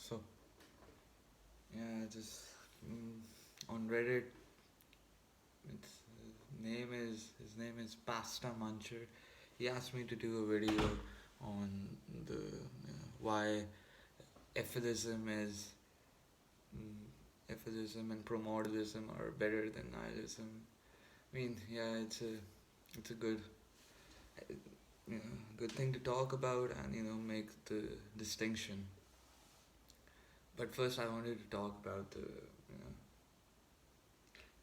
So yeah, just on Reddit, his name is Pasta Muncher. He asked me to do a video on the why Efilism is Efilism and promortalism are better than nihilism. I mean, yeah, it's a good thing to talk about and make the distinction. But first, I wanted to talk about the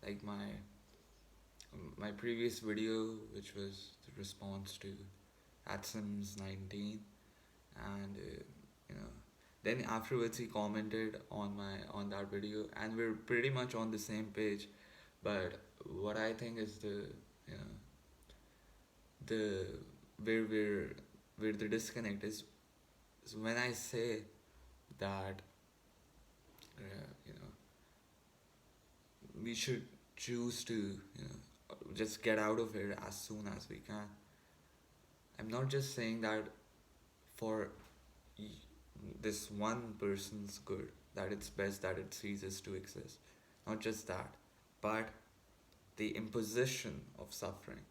like my previous video, which was the response to Atsims 19, and then afterwards he commented on that video, and we're pretty much on the same page. But what I think is the where the disconnect is when I say that we should choose to just get out of here as soon as we can. I'm not just saying that for this one person's good, that it's best that it ceases to exist. Not just that, but the imposition of suffering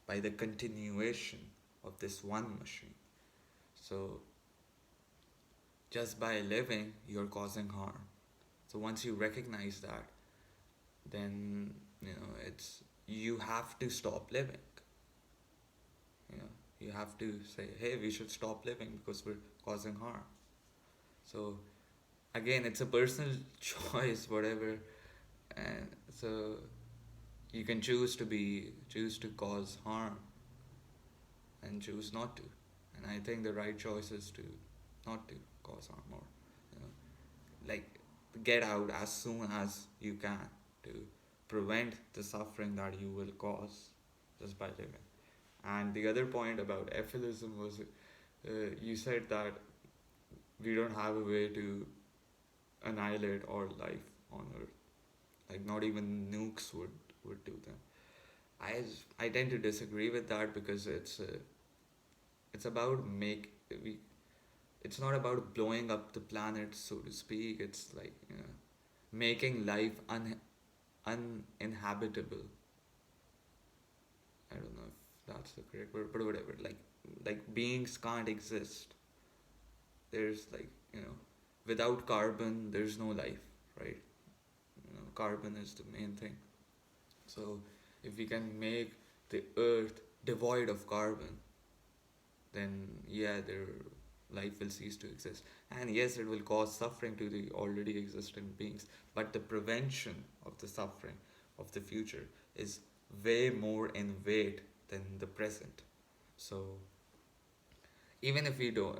by the continuation of this one machine. So, just by living, you're causing harm. So, once you recognize that, then it's you have to stop living. You have to say, hey, we should stop living because we're causing harm. So again, it's a personal choice, whatever, and so you can choose to cause harm and choose not to. And I think the right choice is to not to cause harm, or like get out as soon as you can to prevent the suffering that you will cause just by living. And the other point about Efilism was you said that we don't have a way to annihilate all life on Earth. Like not even nukes would do them. I tend to disagree with that because it's about it's not about blowing up the planet, so to speak. It's like making life uninhabitable. I don't know if that's the correct word, but whatever. Like beings can't exist. There's without carbon, there's no life, right? Carbon is the main thing. So if we can make the earth devoid of carbon, then yeah, their life will cease to exist. And yes, it will cause suffering to the already existing beings, but the prevention of the suffering of the future is way more in weight than the present. So even if we don't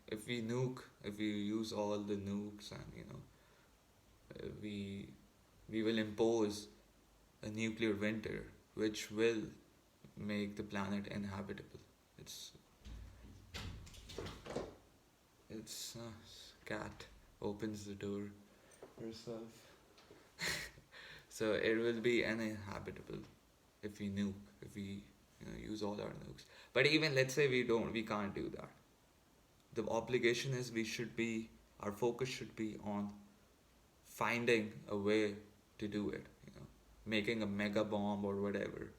if we nuke, if we use all the nukes, and we will impose a nuclear winter which will make the planet inhabitable. It's cat opens the door herself. So it will be uninhabitable if we nuke, if we use all our nukes. But even let's say we can't do that. The obligation is our focus should be on finding a way to do it. Making a mega bomb or whatever.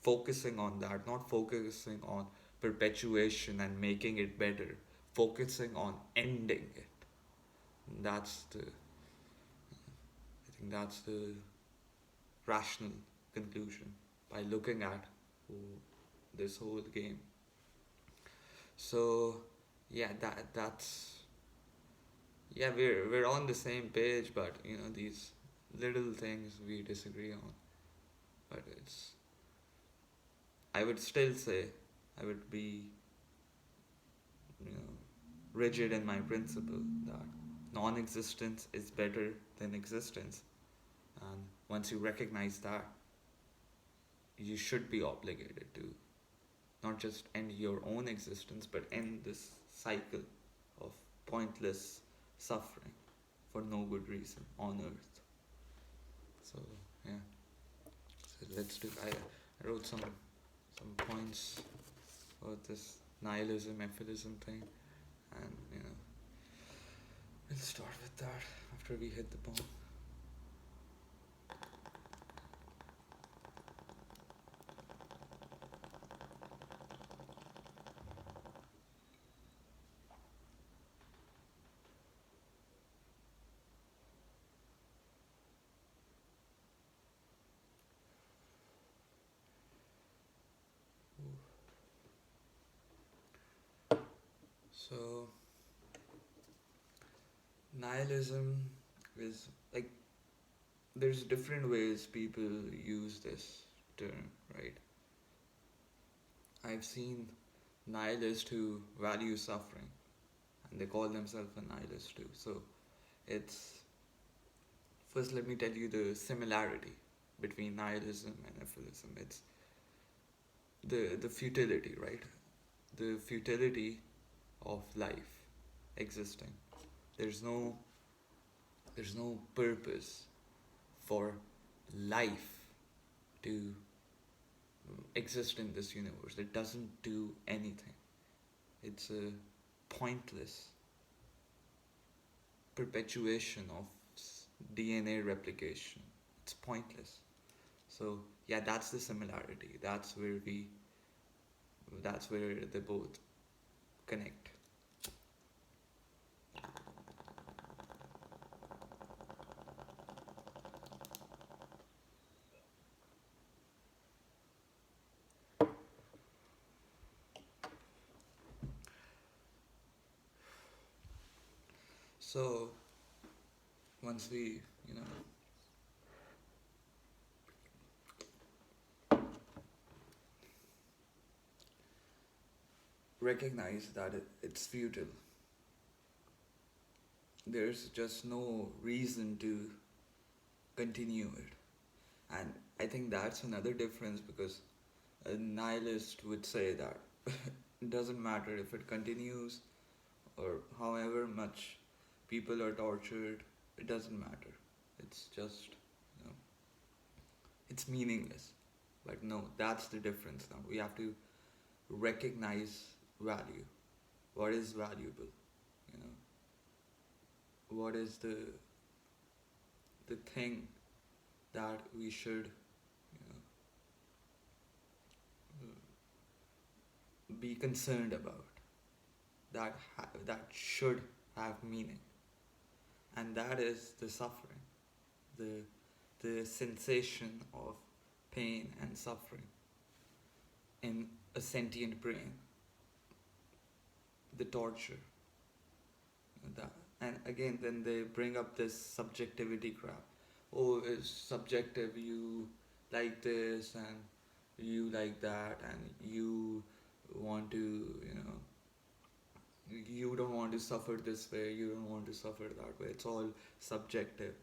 Focusing on that, not focusing on perpetuation and making it better. Focusing on ending it. That's the I think that's the rational conclusion by looking at this whole game. So yeah, that's yeah, we're on the same page, but these little things we disagree on. But I would still say I would be rigid in my principle that non-existence is better than existence, and once you recognize that, you should be obligated to not just end your own existence but end this cycle of pointless suffering for no good reason on earth. So yeah, so let's do I wrote some points about this nihilism, Efilism thing, and we'll start. that after we hit the bomb. So, nihilism is like, there's different ways people use this term, right? I've seen nihilists who value suffering and they call themselves a nihilist too. So, it's first let me tell you the similarity between nihilism and Efilism. It's the futility, right? The futility of life existing. There's no there's no purpose for life to exist in this universe. It doesn't do anything. It's a pointless perpetuation of DNA replication. It's pointless. So yeah, that's the similarity. That's where they both connect. So once we, recognize that it's futile, there's just no reason to continue it. And I think that's another difference, because a nihilist would say that it doesn't matter if it continues or however much people are tortured, it doesn't matter. It's just, it's meaningless. But no, that's the difference now. We have to recognize value. What is valuable? You know, what is the thing that we should, be concerned about, that should have meaning, and that is the suffering, the the sensation of pain and suffering in a sentient brain, the torture, that. And again, then they bring up this subjectivity crap. Oh, it's subjective. You like this and you like that, and you want to, you don't want to suffer this way, you don't want to suffer that way. It's all subjective.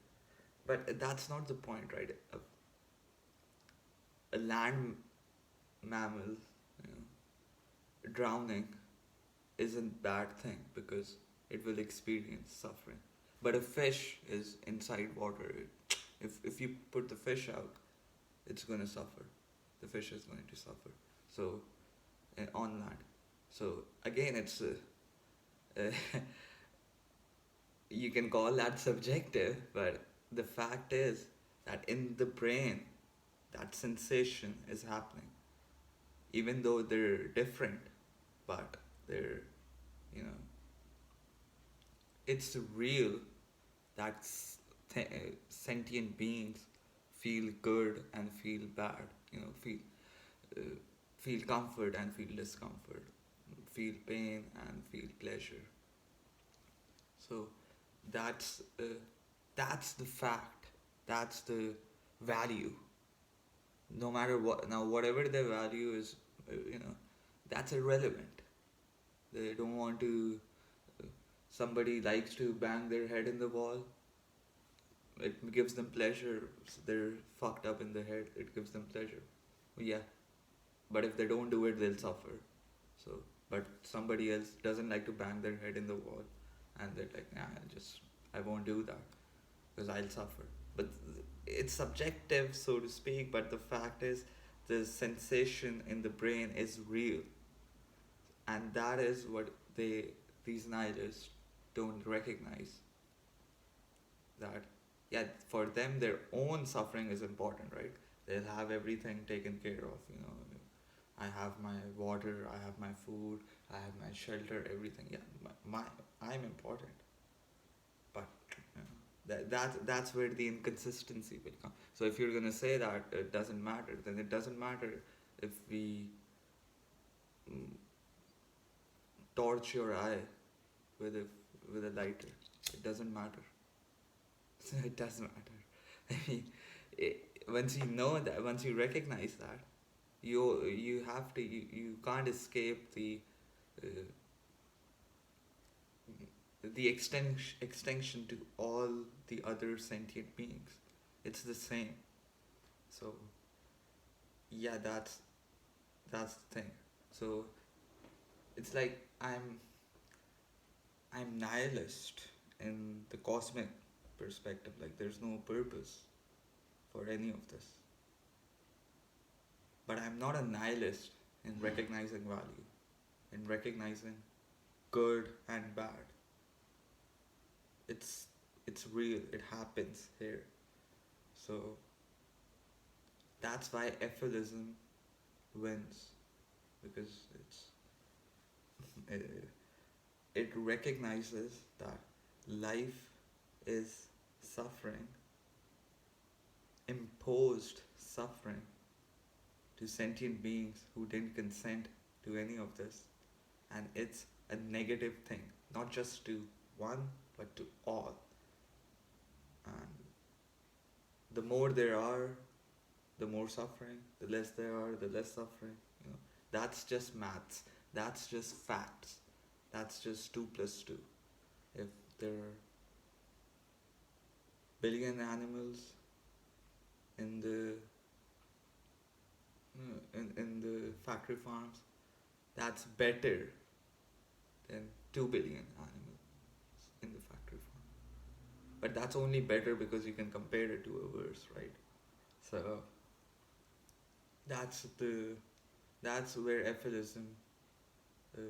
But that's not the point, right? A land mammal, drowning isn't bad thing because it will experience suffering. But a fish is inside water. If you put the fish out, it's going to suffer. The fish is going to suffer. So, on land. So, again, it's you can call that subjective, but the fact is that in the brain, that sensation is happening. Even though they're different, but they're, you know, it's real that sentient beings feel good and feel bad, uh, feel comfort and feel discomfort, feel pain and feel pleasure. So that's the fact. That's the value. No matter what, now whatever their value is, that's irrelevant. They don't want to. Somebody likes to bang their head in the wall. It gives them pleasure. They're fucked up in the head. It gives them pleasure. Yeah, but if they don't do it, they'll suffer. So, but somebody else doesn't like to bang their head in the wall, and they're like, nah, I won't do that because I'll suffer. But it's subjective, so to speak. But the fact is, the sensation in the brain is real, and that is what these nihilists don't recognize. that, yeah, for them their own suffering is important, right? They'll have everything taken care of, you know. I have my water, I have my food, I have my shelter, everything. Yeah, I'm important, but you know, that's where the inconsistency will come. So if you're gonna say that it doesn't matter, then it doesn't matter if we mm, torch your eye with a lighter. It doesn't matter. It doesn't matter. I mean, once you know that, once you recognize that, you have to you can't escape uh, the extension to all the other sentient beings. It's the same. So yeah, that's the thing. So it's like I'm nihilist in the cosmic perspective. Like there's no purpose for any of this. But I'm not a nihilist in recognizing value, in recognizing good and bad. It's it's real. It happens here. So that's why Efilism wins, because it, it recognizes that life is suffering, imposed suffering to sentient beings who didn't consent to any of this, and it's a negative thing, not just to one but to all. And the more there are, the more suffering. The less there are, the less suffering. You know, that's just maths. That's just facts. That's just 2 plus 2. If there are billion animals in the in the factory farms, that's better than 2 billion animals in the factory farm. But that's only better because you can compare it to a verse, right? So that's the that's where Efilism uh,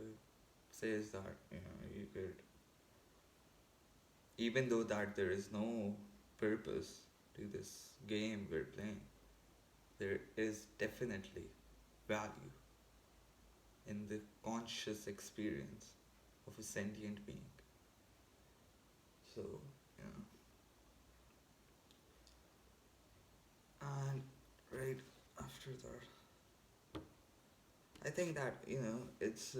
says that, you know, you could, even though that there is no purpose to this game we're playing, there is definitely value in the conscious experience of a sentient being. So, you know, and right after that, I think that, you know, it's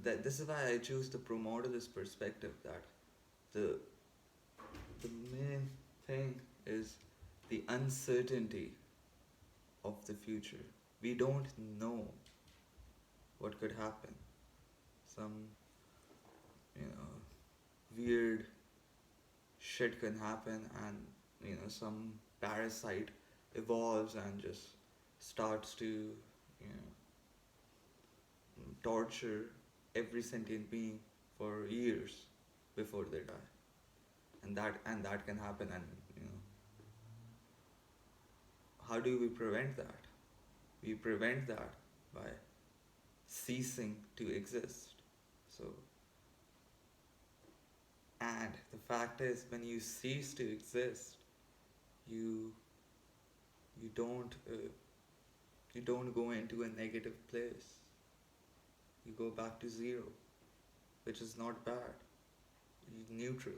that this is why I choose the promortalist perspective, that the the main thing is the uncertainty of the future. We don't know what could happen. Some, you know, weird shit can happen, and, you know, some parasite evolves and just starts to, you know, torture every sentient being for years before they die. And that can happen, and, you know, how do we prevent that? We prevent that by ceasing to exist. So, and the fact is, when you cease to exist, you you don't you don't go into a negative place. You go back to zero, which is not bad. You're neutral.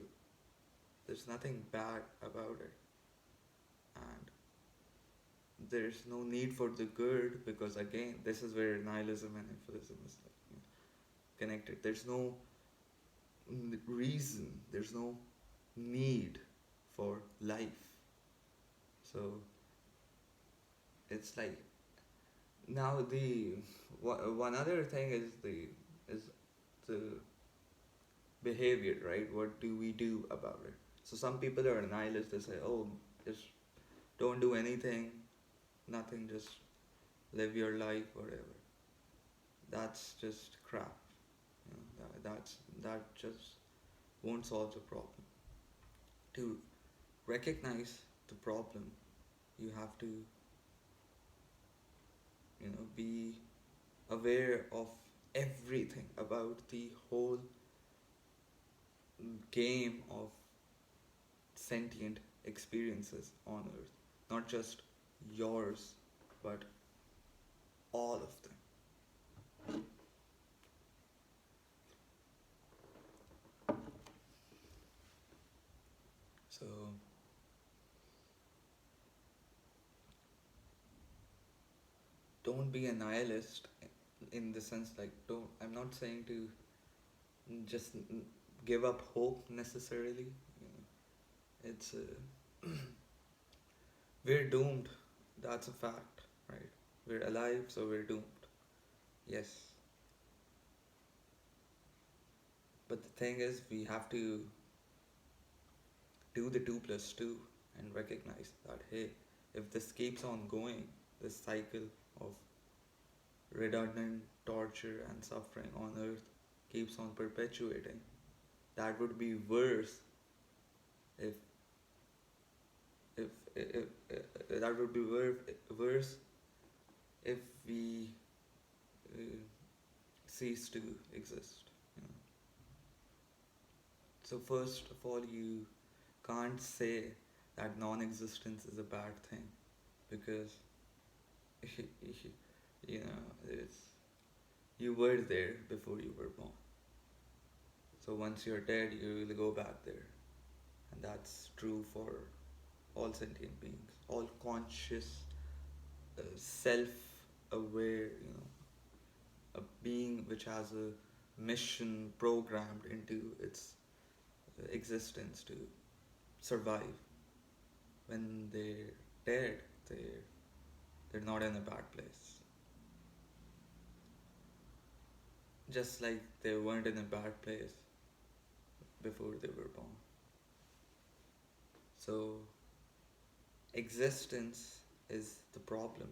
There's nothing bad about it, and there's no need for the good, because again, this is where nihilism and Efilism is, like, you know, connected. There's no reason. There's no need for life. So it's like, now the one other thing is the behavior, right? What do we do about it? So some people are nihilists. They say, oh, just don't do anything, nothing, just live your life, whatever. That's just crap. You know, that just won't solve the problem. To recognize the problem, you have to, you know, be aware of everything about the whole game of sentient experiences on Earth. Not just yours, but all of them. So, don't be a nihilist in the sense like, don't, I'm not saying to just give up hope necessarily. You know, it's we're doomed. That's a fact, right? We're alive, so we're doomed. Yes, but the thing is, we have to do the 2 plus 2 and recognize that hey, if this keeps on going, this cycle of redundant torture and suffering on Earth keeps on perpetuating, that would be worse if if that would be worse if we uh, cease to exist. You know? So first of all, you can't say that non-existence is a bad thing because you know it's you were there before you were born. So once you're dead, you will go back there, and that's true for all sentient beings, all conscious, self-aware, a being which has a mission programmed into its existence to survive. When they're dead, they're not in a bad place. Just like they weren't in a bad place before they were born. So existence is the problem.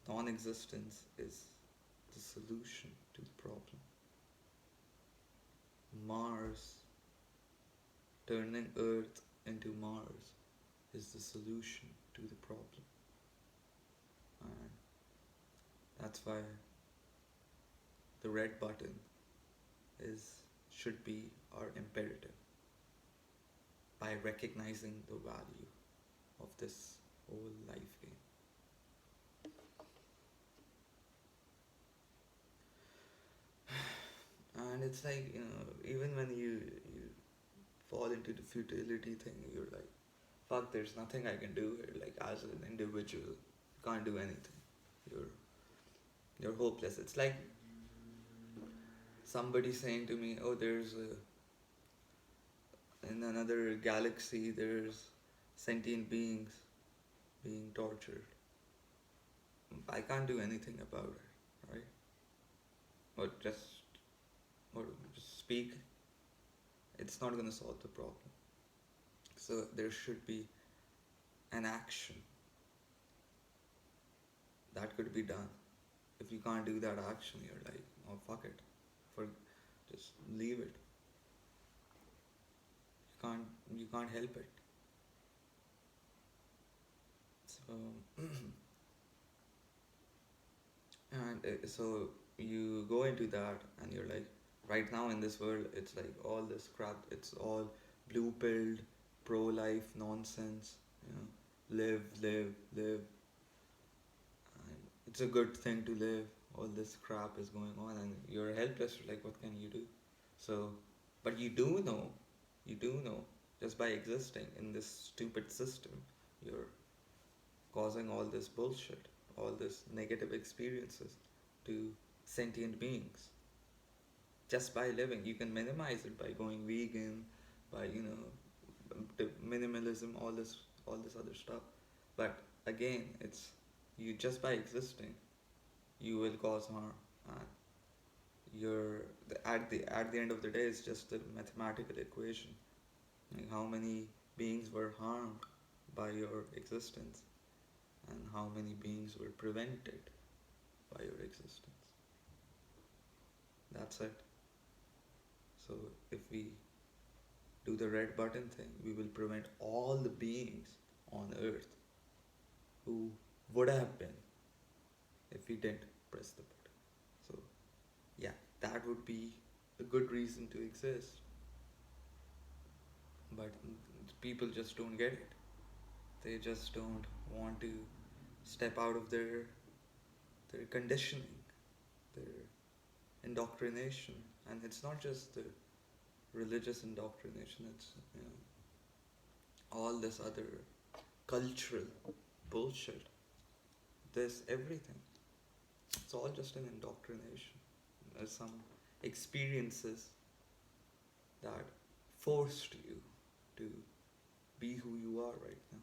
Non-existence is the solution to the problem. Mars, turning Earth into Mars, is the solution to the problem. And that's why the red button should be our imperative. By recognizing the value of this whole life game. And it's like, even when you fall into the futility thing, you're like, fuck, there's nothing I can do here. Like, as an individual, you can't do anything. You're hopeless. It's like somebody saying to me, oh, in another galaxy, there's sentient beings being tortured. I can't do anything about it, right? Or just speak. It's not going to solve the problem. So there should be an action that could be done. If you can't do that action, you're like, oh fuck it, just leave it. You can't help it. So and so you go into that, and you're like, right now in this world, it's like all this crap. It's all blue pilled, pro life nonsense. Live, live, live. And it's a good thing to live. All this crap is going on, and you're helpless. Like, what can you do? So, but you do know, just by existing in this stupid system, you're causing all this bullshit, all this negative experiences to sentient beings. Just by living, you can minimize it by going vegan, by minimalism, all this other stuff. But again, it's you just by existing, you will cause harm, and at the end of the day, it's just a mathematical equation. Like how many beings were harmed by your existence, and how many beings were prevented by your existence. That's it. So if we do the red button thing, we will prevent all the beings on Earth who would have been if we didn't. press the button. So yeah, that would be a good reason to exist. But people just don't get it. They just don't want to step out of their conditioning, their indoctrination. And it's not just the religious indoctrination, it's, you know, all this other cultural bullshit, this everything. It's all just an indoctrination. There's some experiences that forced you to be who you are right now.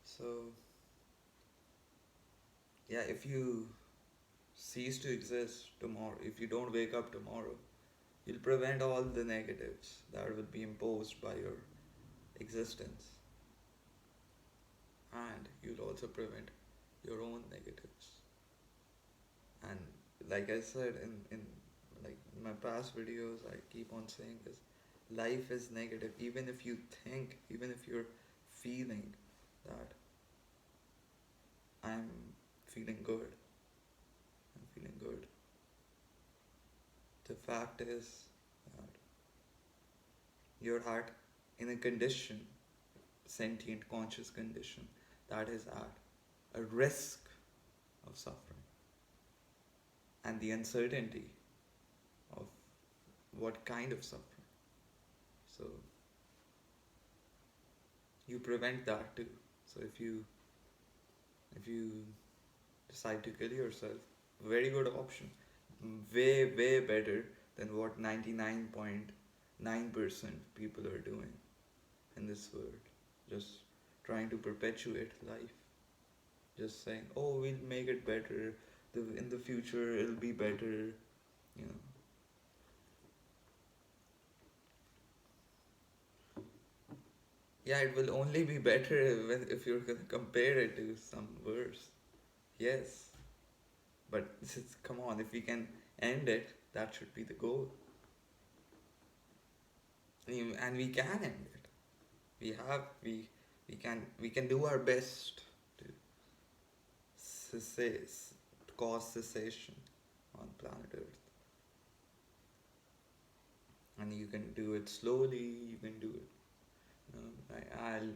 So, yeah, if you cease to exist tomorrow, if you don't wake up tomorrow, you'll prevent all the negatives that will be imposed by your existence. And you'll also prevent your own negatives. And like I said in like my past videos, I keep on saying this: life is negative. Even if you think, even if you're feeling that I'm feeling good, I'm feeling good. The fact is that you're at in a condition, sentient, conscious condition, that is at a risk of suffering. And the uncertainty of what kind of suffering. So you prevent that too. So if you decide to kill yourself, very good option. Way better than what 99.9% people are doing in this world. Just trying to perpetuate life. Just saying, oh, we'll make it better. In the future, it'll be better. You know. Yeah, it will only be better if you're gonna compare it to some worse. Yes, but come on, if we can end it, that should be the goal. And we can end it. We can do our best to cess- to cause cessation on planet Earth. And you can do it slowly. You can do it. You know, I'll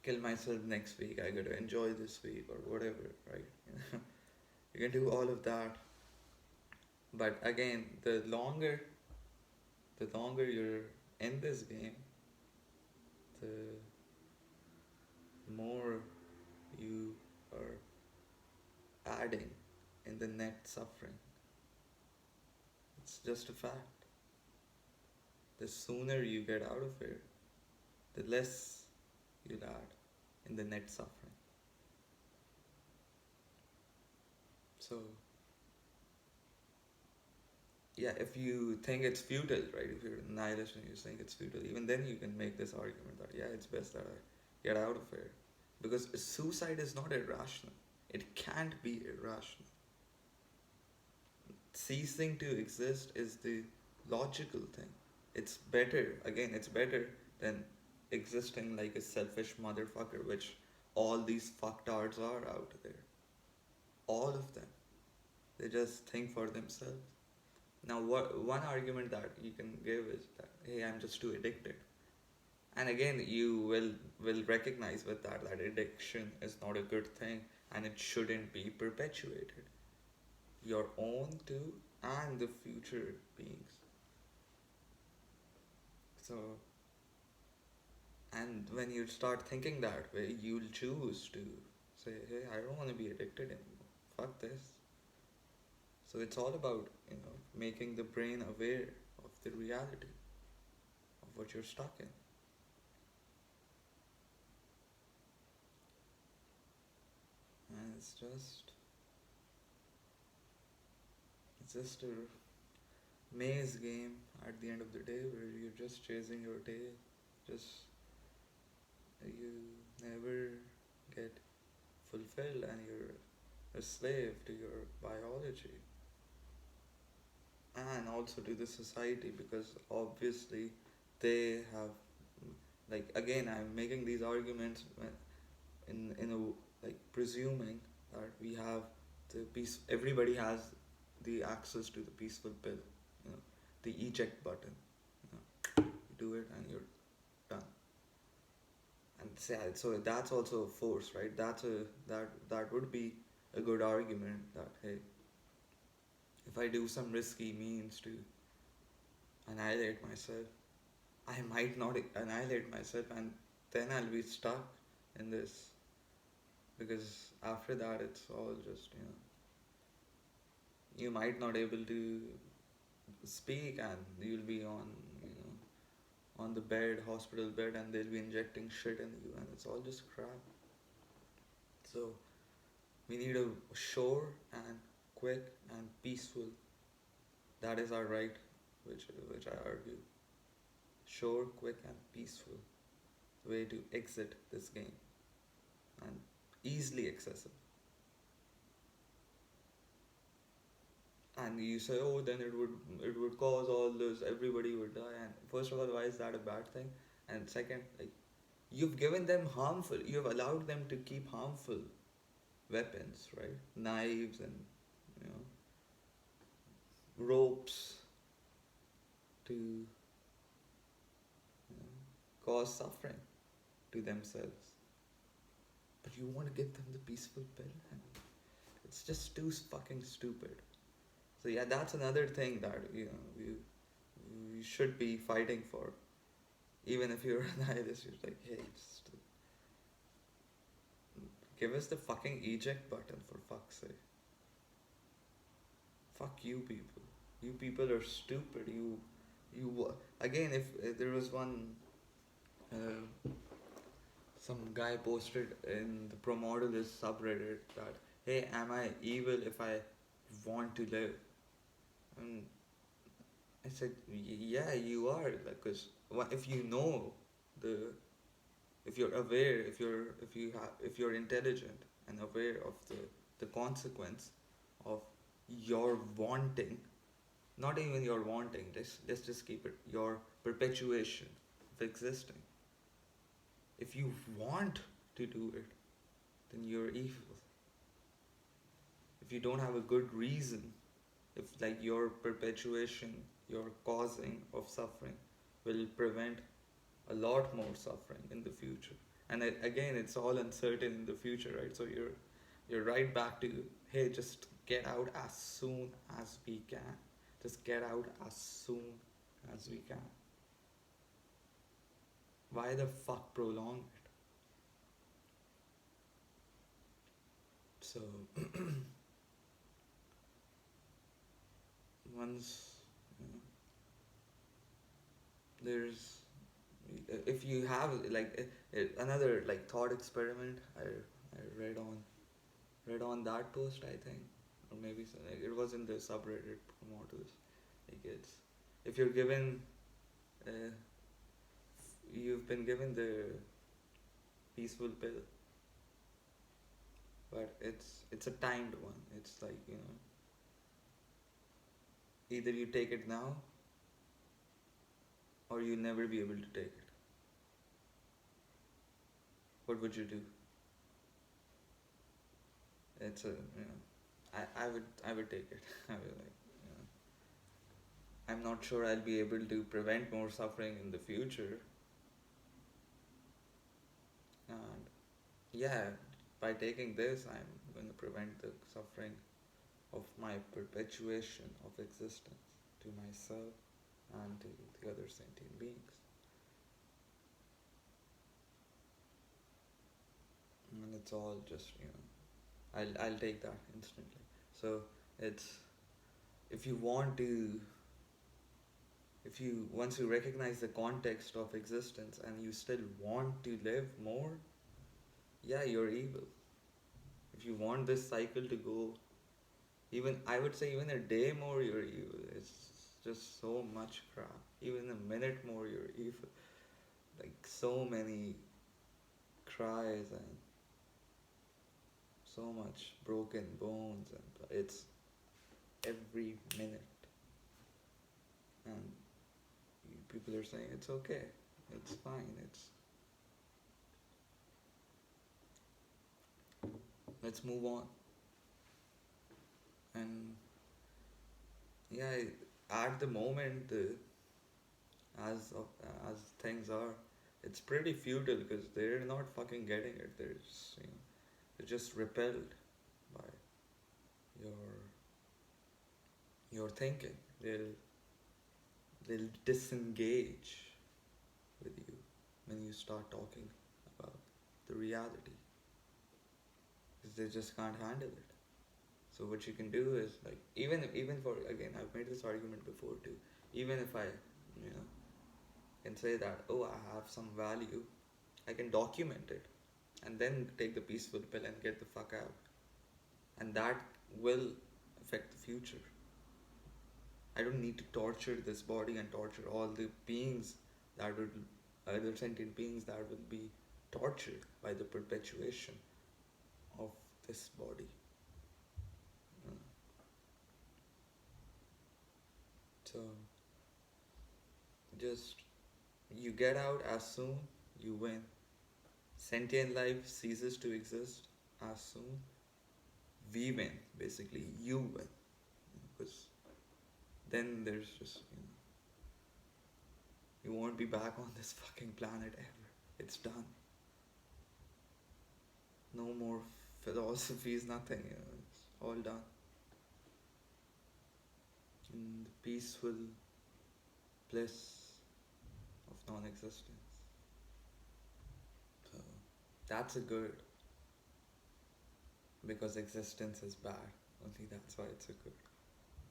kill myself next week. I gotta enjoy this week or whatever, right? You can do all of that. But again, the longer you're in this game, the more you are adding in the net suffering. It's just a fact. The sooner you get out of here, the less you'll add in the net suffering. So, yeah, if you think it's futile, right? If you're a nihilist and you think it's futile, even then you can make this argument that, yeah, it's best that I get out of here. Because suicide is not irrational. It can't be irrational. Ceasing to exist is the logical thing. It's better than existing like a selfish motherfucker, which all these fucktards are out there. All of them. They just think for themselves. Now, one argument that you can give is that, hey, I'm just too addicted. And again, you will recognize with that addiction is not a good thing and it shouldn't be perpetuated. Your own too and the future beings. So, and when you start thinking that way, you'll choose to say, hey, I don't want to be addicted anymore. Fuck this. So it's all about, making the brain aware of the reality of what you're stuck in. And it's just a maze game at the end of the day where you're just chasing your tail. Just you never get fulfilled and you're a slave to your biology and also to the society because obviously they have like again I'm making these arguments in a like presuming that we have the peace everybody has the access to the peaceful pill, you know, the eject button, you know, you do it and you're done. And so that's also a force, right? That would be a good argument that hey, if I do some risky means to annihilate myself, I might not annihilate myself, and then I'll be stuck in this because after that it's all just you might not able to speak and you'll be on on the bed, hospital bed, and they'll be injecting shit in you, and it's all just crap. So we need a sure and quick and peaceful. That is our right, which I argue. Sure, quick, and peaceful way to exit this game and easily accessible. And you say, oh, then it would cause all this, everybody would die. And first of all, why is that a bad thing? And second, like you've given them harmful, you've allowed them to keep harmful weapons, right? Knives and you know ropes to cause suffering to themselves. But you want to give them the peaceful pill, and it's just too fucking stupid. So yeah, that's another thing that we should be fighting for. Even if you're a nihilist, you're like, hey, just give us the fucking eject button for fuck's sake. Fuck you people. You people are stupid. You again. If there was one, some guy posted in the promortalism subreddit that, hey, am I evil if I want to live? And I said, yeah, you are. Like, cause if you know the, if you're aware, if you're intelligent and aware of the consequence of your wanting, not even your wanting. Let's just keep it your perpetuation of existing. If you want to do it, then you're evil. If you don't have a good reason, if like your perpetuation, your causing of suffering will prevent a lot more suffering in the future. And again, it's all uncertain in the future, right? So you're right back to, hey, just get out as soon as we can. Just get out as soon as we can. Why the fuck prolong it? So once there's if you have like another like thought experiment I read on that post, I think, or maybe like, it was in the subreddit promoters. Like it's if you're given you've been given the peaceful pill, but it's a timed one. It's like either you take it now or you'll never be able to take it. What would you do? It's a I would take it. I would like I'm not sure I'll be able to prevent more suffering in the future. And yeah, by taking this, I'm going to prevent the suffering of my perpetuation of existence to myself and to the other sentient beings. And it's all just, I'll take that instantly. So it's, if you want to, if you, once you recognize the context of existence and you still want to live more, yeah, you're evil. If you want this cycle to go even, I would say even a day more, you're evil. just so much crap. Even a minute more, you're evil. Like so many cries and so much broken bones, and it's every minute. And people are saying it's okay, it's fine, let's move on. And yeah, at the moment, as things are, it's pretty futile because they're not fucking getting it. They're just, they're just repelled by your your thinking. They'll disengage with you when you start talking about the reality because they just can't handle it. So what you can do is like even for, again, I've made this argument before too. Even if I, you know, can say that, oh, I have some value, I can document it and then take the peaceful pill and get the fuck out. And that will affect the future. I don't need to torture this body and torture all the beings that would, other sentient beings that will be tortured by the perpetuation of this body. Uh, So just you get out as soon you win. Sentient life ceases to exist as soon we win. Basically, you win, because then there's just, you won't be back on this fucking planet ever. It's done. No more philosophies, nothing. It's all done. In the peaceful bliss of non-existence. So that's a good, because existence is bad. Only that's why it's a good.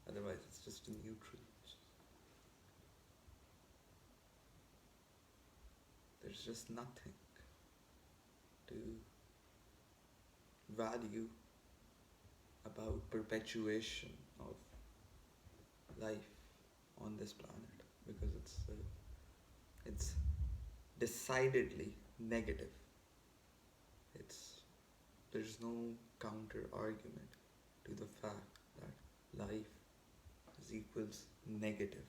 Otherwise, it's just a neutral. There's just nothing to value about perpetuation of life on this planet, because it's decidedly negative. It's There's no counter argument to the fact that life is equals negative.